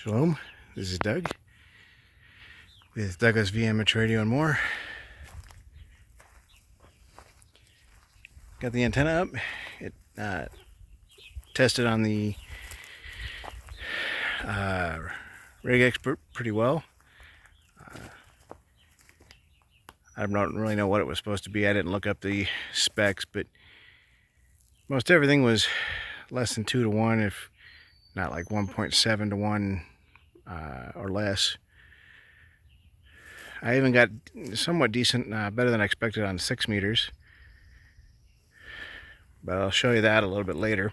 Shalom, this is Doug with Douglas V Amateur Radio and more. Got the antenna up. It tested on the rig expert pretty well. I don't really know what it was supposed to be. I didn't look up the specs, but most everything was less than 2 to 1, if not like 1.7 to 1 or less. I even got somewhat decent, better than I expected on 6 meters. But I'll show you that a little bit later.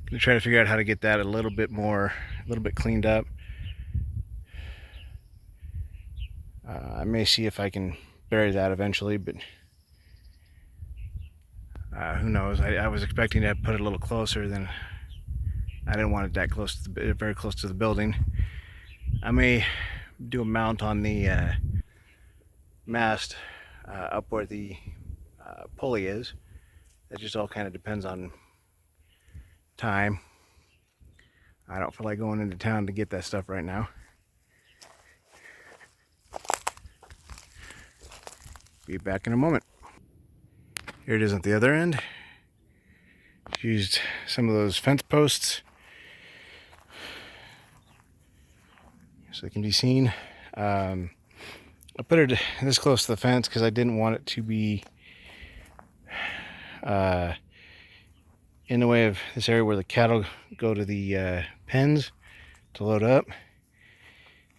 Gonna try to figure out how to get that a little bit cleaned up. I may see if I can bury that eventually, but who knows? I was expecting to put it a little closer than. I didn't want it that close to very close to the building. I may do a mount on the mast up where the pulley is. That just all kind of depends on time. I don't feel like going into town to get that stuff right now. Be back in a moment. Here it is at the other end. Used some of those fence posts so it can be seen. I put it this close to the fence because I didn't want it to be in the way of this area where the cattle go to the pens to load up.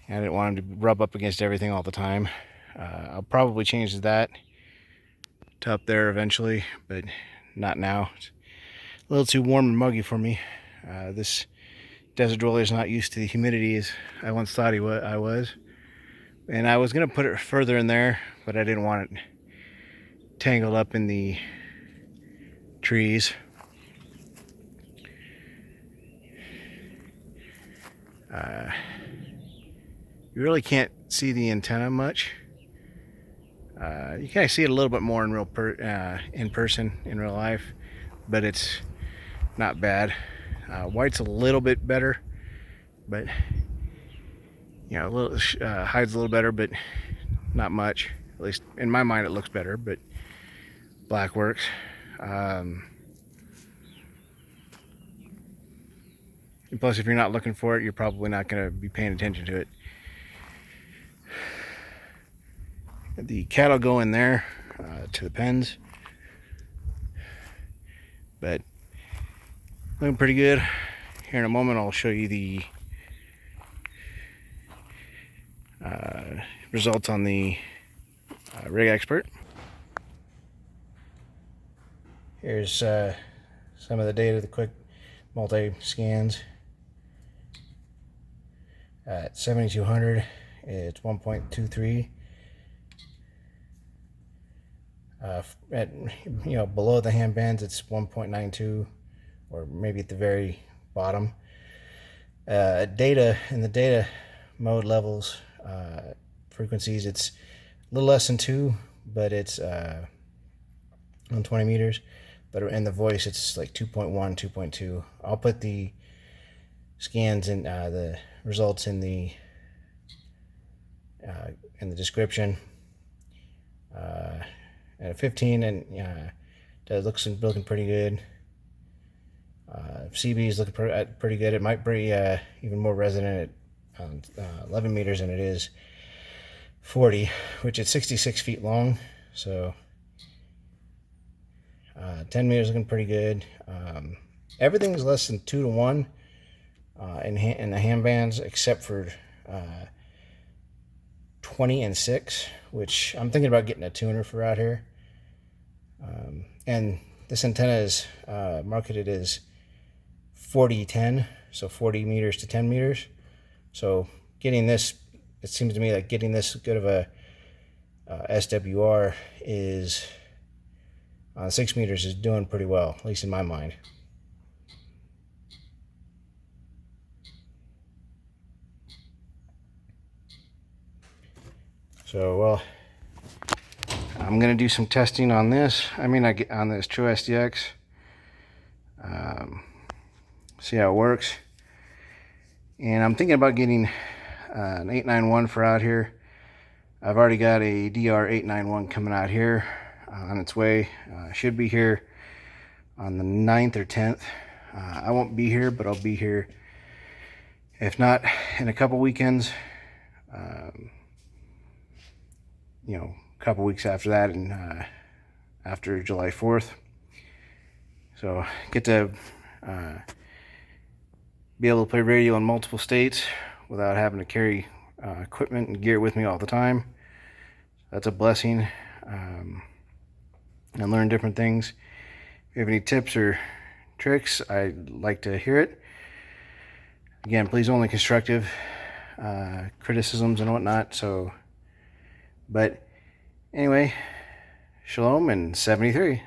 I didn't want them to rub up against everything all the time. I'll probably change that to up there eventually, but not now. It's a little too warm and muggy for me. This desert dweller is not used to the humidity as I once thought I was. And I was going to put it further in there, but I didn't want it tangled up in the trees. You really can't see the antenna much. You can see it a little bit more in person, in real life, but it's not bad. White's a little bit better, but a little hides a little better, but not much. At least in my mind, it looks better, but black works. And plus, if you're not looking for it, you're probably not going to be paying attention to it. The cattle go in there to the pens, but looking pretty good. Here in a moment, I'll show you the results on the rig expert. Here's some of the data, the quick multi-scans. At 7200, it's 1.23. At below the hand bands, it's 1.92, or maybe at the very bottom. Data in the data mode levels, frequencies, it's a little less than 2, but it's on 20 meters. But in the voice, it's like 2.1, 2.2. I'll put the scans and the results in the description. At 15, and that looking pretty good. CB is looking pretty good. It might be even more resonant at 11 meters than it is 40, which is 66 feet long. So 10 meters looking pretty good. Everything's less than 2 to 1 in the hand bands, except for 20 and 6, which I'm thinking about getting a tuner for out here. And this antenna is marketed as 40-10, so 40 meters to 10 meters. So getting this, it seems to me like getting this good of a SWR is on 6 meters is doing pretty well, at least in my mind. So, well, I'm going to do some testing on this. On this trusdx. see how it works. And I'm thinking about getting an 891 for out here. I've already got a DR 891 coming out here on its way. Should be here on the 9th or 10th. I won't be here, but I'll be here, if not in a couple weekends, you know, a couple weeks after that, and after July 4th. So get to be able to play radio in multiple states without having to carry equipment and gear with me all the time. That's a blessing. And learn different things. If you have any tips or tricks, I'd like to hear it. Again, please only constructive criticisms and whatnot. So, but anyway, shalom and 73.